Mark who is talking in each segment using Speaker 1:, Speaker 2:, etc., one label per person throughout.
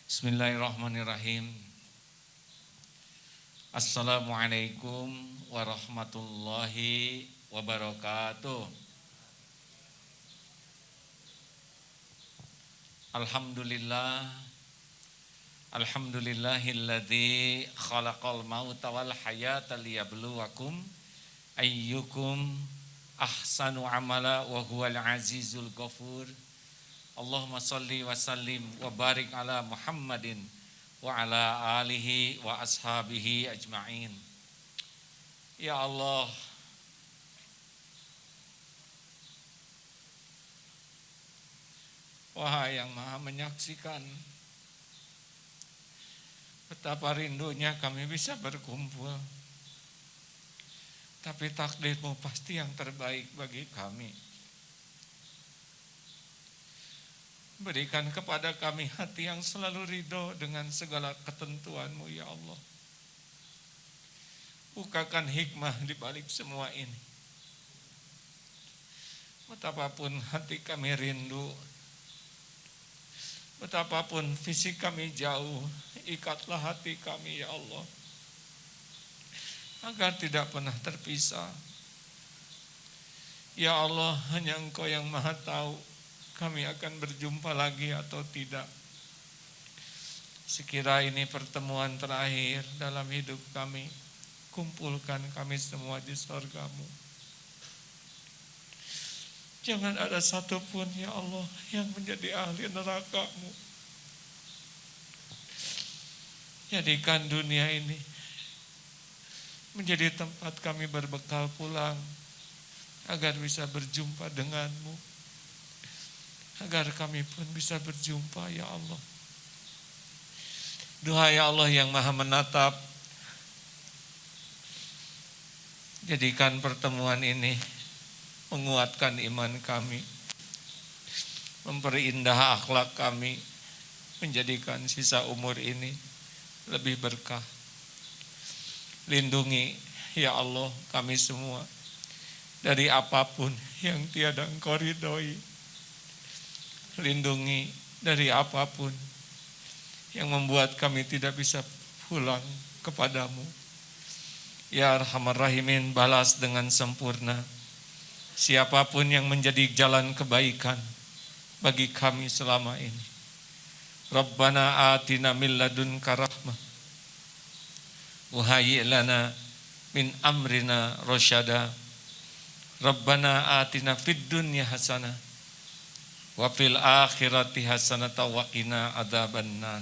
Speaker 1: Bismillahirrahmanirrahim. Assalamualaikum warahmatullahi wabarakatuh. Alhamdulillahilladzi khalaqal mauta wal hayata liyabluwakum ayyukum ahsanu amala wa huwal azizul ghafur. Allahumma salli wa sallim wa barik ala Muhammadin wa ala alihi wa ashabihi ajma'in. Ya Allah, wahai yang maha menyaksikan, betapa rindunya kami bisa berkumpul. Tapi takdirmu pasti yang terbaik bagi kami. Berikan kepada kami hati yang selalu ridho dengan segala ketentuan-Mu, ya Allah. Bukakan hikmah di balik semua ini. Betapapun hati kami rindu, betapapun fisik kami jauh, ikatlah hati kami, ya Allah, agar tidak pernah terpisah. Ya Allah, hanya Engkau yang maha tahu kami akan berjumpa lagi atau tidak. Sekira ini pertemuan terakhir dalam hidup kami, kumpulkan kami semua di surga-Mu. Jangan ada satupun, ya Allah, yang menjadi ahli neraka-Mu. Jadikan dunia ini menjadi tempat kami berbekal pulang, agar bisa berjumpa dengan-Mu, agar kami pun bisa berjumpa, ya Allah. Duhai Allah yang maha menatap, jadikan pertemuan ini menguatkan iman kami, memperindah akhlak kami, menjadikan sisa umur ini lebih berkah. Lindungi, ya Allah, kami semua dari apapun yang tiada Engkau ridhoi. Lindungi dari apapun yang membuat kami tidak bisa pulang kepadamu. Ya Arhamar Rahimin, balas dengan sempurna siapapun yang menjadi jalan kebaikan bagi kami selama ini. Rabbana atina min ladunka rahmah wa hayyi' lana min amrina rasyada. Rabbana atina fid dunya hasanah wa fil akhirati hasanatan wa qina adzabannar.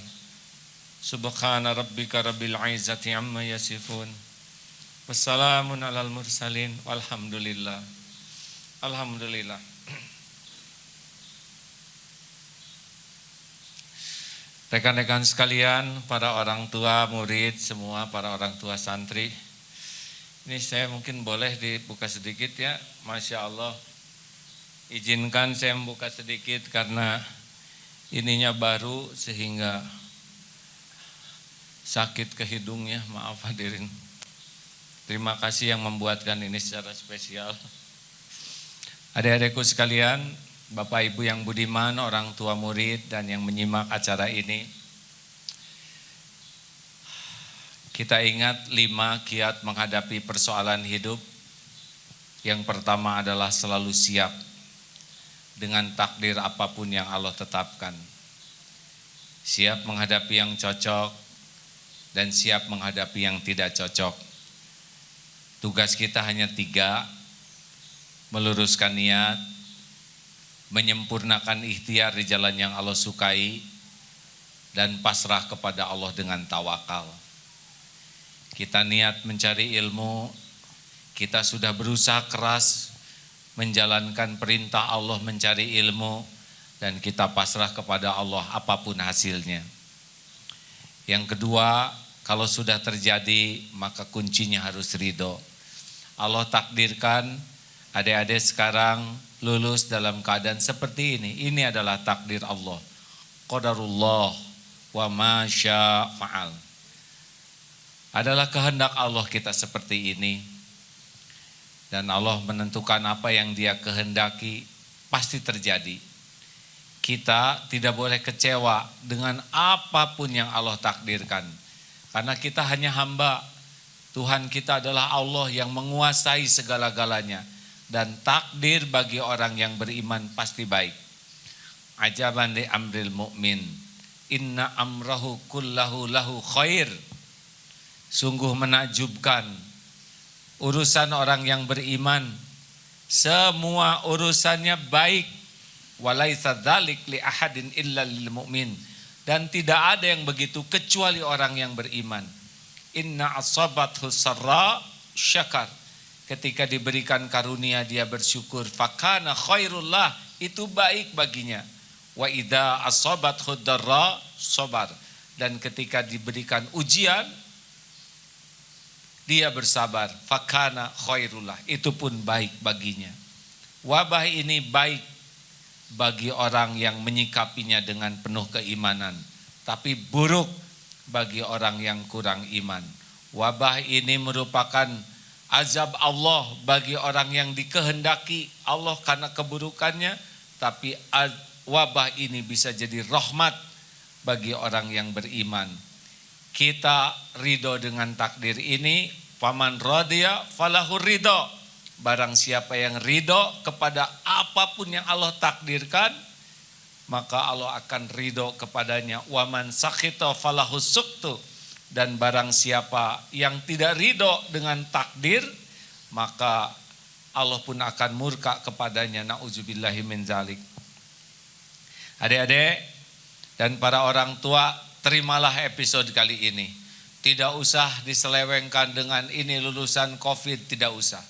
Speaker 1: Subhana rabbika rabbil izzati amma yasifun. Wassalamun alal mursalin walhamdulillah. Alhamdulillah. Rekan-rekan sekalian, para orang tua murid semua, para orang tua santri, ini saya mungkin boleh dibuka sedikit ya, Masya Allah. Izinkan saya membuka sedikit karena ininya baru sehingga sakit ke hidungnya, maaf hadirin. Terima kasih yang membuatkan ini secara spesial. Adik-adikku sekalian, Bapak Ibu yang budiman, orang tua murid dan yang menyimak acara ini, kita ingat 5 kiat menghadapi persoalan hidup. Yang pertama adalah selalu siap dengan takdir apapun yang Allah tetapkan. Siap menghadapi yang cocok dan siap menghadapi yang tidak cocok. Tugas kita hanya 3, meluruskan niat, menyempurnakan ikhtiar di jalan yang Allah sukai, dan pasrah kepada Allah dengan tawakal. Kita niat mencari ilmu, kita sudah berusaha keras menjalankan perintah Allah mencari ilmu, dan kita pasrah kepada Allah apapun hasilnya. Yang kedua, kalau sudah terjadi maka kuncinya harus ridho. Allah takdirkan adik-adik sekarang lulus dalam keadaan seperti ini. Ini adalah takdir Allah. Qadarullah wa ma syaa fa'al. Adalah kehendak Allah kita seperti ini. Dan Allah menentukan apa yang Dia kehendaki pasti terjadi. kita tidak boleh kecewa dengan apapun yang Allah takdirkan. Karena kita hanya hamba. Tuhan kita adalah Allah yang menguasai segala-galanya. Dan takdir bagi orang yang beriman pasti baik. Ajaban li amril mu'min. Inna amrahu kullahu lahu khair. Sungguh menakjubkan urusan orang yang beriman. Semua urusannya baik. Walaisa dzalik li ahadin illa lil mu'min. Dan tidak ada yang begitu kecuali orang yang beriman. Inna asabathu sarra syakar. Ketika diberikan karunia dia bersyukur. Fakana khairullah, itu baik baginya. Wa idza asabathu darra sabar. Dan ketika diberikan ujian dia bersabar. Fakana khairullah, itu pun baik baginya. Wabah ini baik bagi orang yang menyikapinya dengan penuh keimanan, tapi buruk bagi orang yang kurang iman. Wabah ini merupakan azab Allah bagi orang yang dikehendaki Allah karena keburukannya, tapi wabah ini bisa jadi rahmat bagi orang yang beriman. Kita ridho dengan takdir ini, faman radiya falahu ridho. Barang siapa yang ridho kepada apapun yang Allah takdirkan, maka Allah akan ridho kepadanya. Waman sakhita falahu suktu. Dan barang siapa yang tidak ridho dengan takdir, maka Allah pun akan murka kepadanya. Na'udzubillahi min dzalik. Adik-adik dan para orang tua, terimalah episode kali ini. Tidak usah diselewengkan dengan ini lulusan COVID, tidak usah.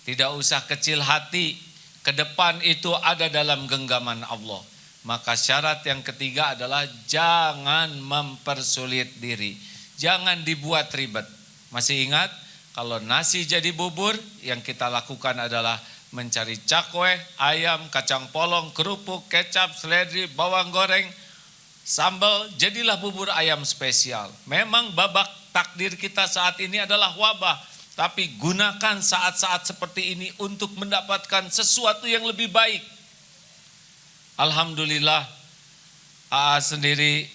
Speaker 1: Tidak usah kecil hati, ke depan itu ada dalam genggaman Allah. Maka syarat yang ketiga adalah jangan mempersulit diri. Jangan dibuat ribet. Masih ingat, kalau nasi jadi bubur, yang kita lakukan adalah mencari cakwe, ayam, kacang polong, kerupuk, kecap, seledri, bawang goreng, sambal, jadilah bubur ayam spesial. Memang babak takdir kita saat ini adalah wabah. Tapi gunakan saat-saat seperti ini untuk mendapatkan sesuatu yang lebih baik. Alhamdulillah, AA sendiri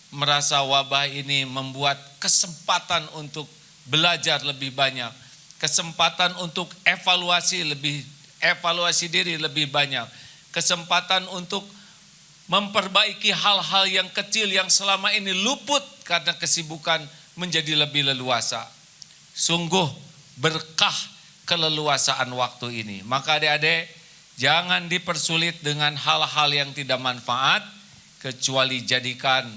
Speaker 1: merasa wabah ini membuat kesempatan untuk belajar lebih banyak. Kesempatan untuk evaluasi diri lebih banyak. Kesempatan untuk memperbaiki hal-hal yang kecil yang selama ini luput karena kesibukan menjadi lebih leluasa. Sungguh berkah keleluasaan waktu ini. Maka adik-adik, jangan dipersulit dengan hal-hal yang tidak manfaat, kecuali jadikan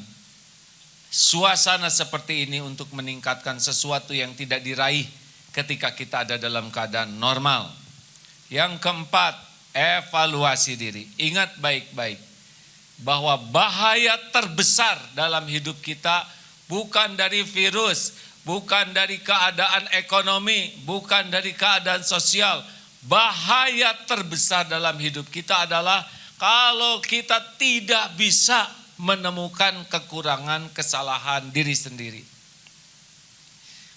Speaker 1: suasana seperti ini untuk meningkatkan sesuatu yang tidak diraih ketika kita ada dalam keadaan normal. Yang keempat, evaluasi diri. Ingat baik-baik bahwa bahaya terbesar dalam hidup kita bukan dari virus, bukan dari keadaan ekonomi, bukan dari keadaan sosial. Bahaya terbesar dalam hidup kita adalah kalau kita tidak bisa menemukan kekurangan, kesalahan diri sendiri.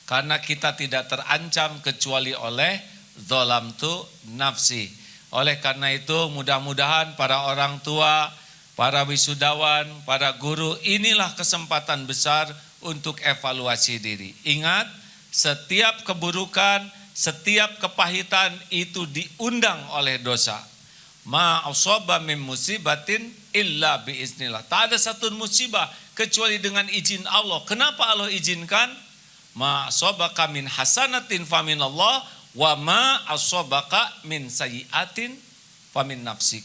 Speaker 1: Karena kita tidak terancam kecuali oleh zalamtu nafsi. Oleh karena itu mudah-mudahan para orang tua, para wisudawan, para guru, inilah kesempatan besar untuk evaluasi diri. Ingat, setiap keburukan, setiap kepahitan itu diundang oleh dosa. Ma asaba min musibatin illa biiznillah. Tak ada satu musibah kecuali dengan izin Allah. Kenapa Allah izinkan? Ma asabaka min hasanatin faminallah wa ma asabaka min sayyiatin famin nafsik.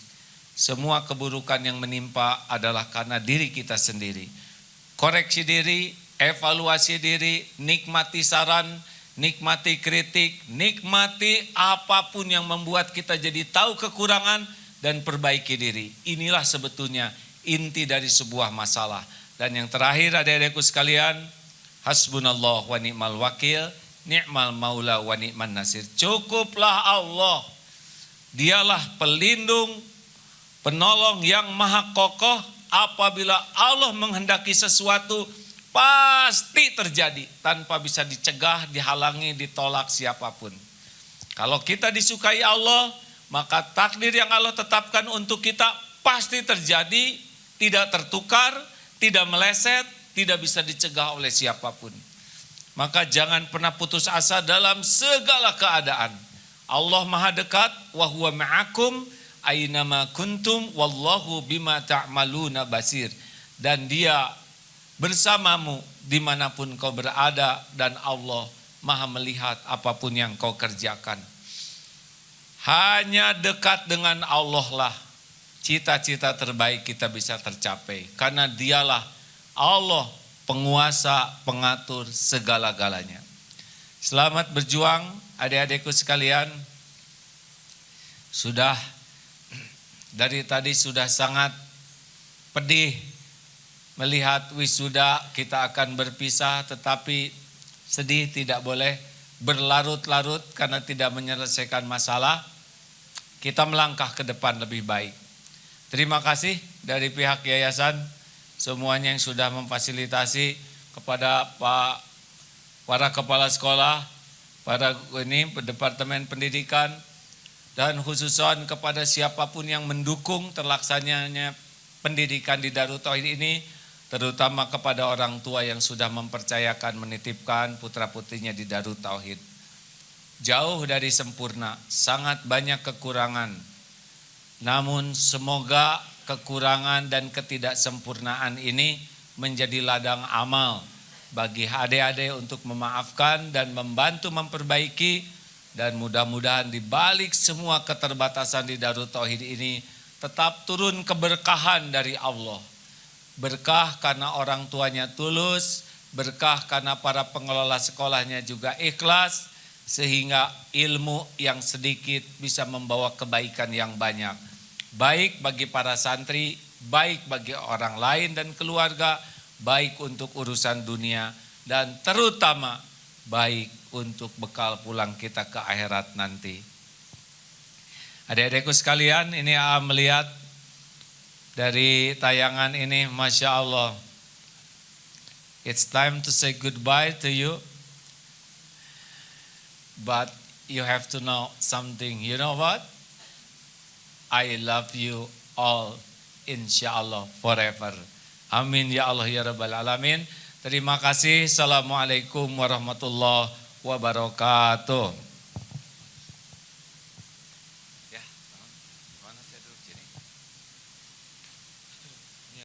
Speaker 1: Semua keburukan yang menimpa adalah karena diri kita sendiri. Koreksi diri, evaluasi diri, nikmati saran, nikmati kritik, nikmati apapun yang membuat kita jadi tahu kekurangan dan perbaiki diri. Inilah sebetulnya inti dari sebuah masalah. Dan yang terakhir adik-adikku sekalian, hasbunallah wa ni'mal wakil, ni'mal maula wa ni'man nasir. Cukuplah Allah. Dialah pelindung, penolong yang maha kokoh. Apabila Allah menghendaki sesuatu, pasti terjadi tanpa bisa dicegah, dihalangi, ditolak siapapun. Kalau kita disukai Allah, maka takdir yang Allah tetapkan untuk kita pasti terjadi, tidak tertukar, tidak meleset, tidak bisa dicegah oleh siapapun. Maka jangan pernah putus asa dalam segala keadaan. Allah Maha dekat, wa huwa ma'akum aynama kuntum wallahu bima ta'maluna basir. Dan Dia bersamamu dimanapun kau berada, dan Allah Maha melihat apapun yang kau kerjakan. Hanya dekat dengan Allah lah cita-cita terbaik kita bisa tercapai. Karena Dialah Allah, penguasa, pengatur segala-galanya. Selamat berjuang adik-adikku sekalian. Sudah dari tadi sudah sangat pedih melihat wisuda kita akan berpisah, tetapi sedih tidak boleh berlarut-larut karena tidak menyelesaikan masalah. Kita melangkah ke depan lebih baik. Terima kasih dari pihak yayasan semuanya yang sudah memfasilitasi, kepada para kepala sekolah, para departemen pendidikan, dan khususan kepada siapapun yang mendukung terlaksananya pendidikan di Darut Tauhid ini, terutama kepada orang tua yang sudah mempercayakan menitipkan putra-putrinya di Darut Tauhid. Jauh dari sempurna, sangat banyak kekurangan. Namun semoga kekurangan dan ketidaksempurnaan ini menjadi ladang amal bagi adik-adik untuk memaafkan dan membantu memperbaiki, dan mudah-mudahan di balik semua keterbatasan di Darut Tauhid ini tetap turun keberkahan dari Allah. Berkah karena orang tuanya tulus, berkah karena para pengelola sekolahnya juga ikhlas, sehingga ilmu yang sedikit bisa membawa kebaikan yang banyak. Baik bagi para santri, baik bagi orang lain dan keluarga, baik untuk urusan dunia, dan terutama baik untuk bekal pulang kita ke akhirat nanti. Adik-adikku sekalian, ini melihat dari tayangan ini, Masya Allah, it's time to say goodbye to you, but you have to know something. You know what? I love you all, insyaallah, forever. Amin ya Allah ya Rabbal Alamin. Terima kasih. Assalamualaikum warahmatullahi wabarakatuh.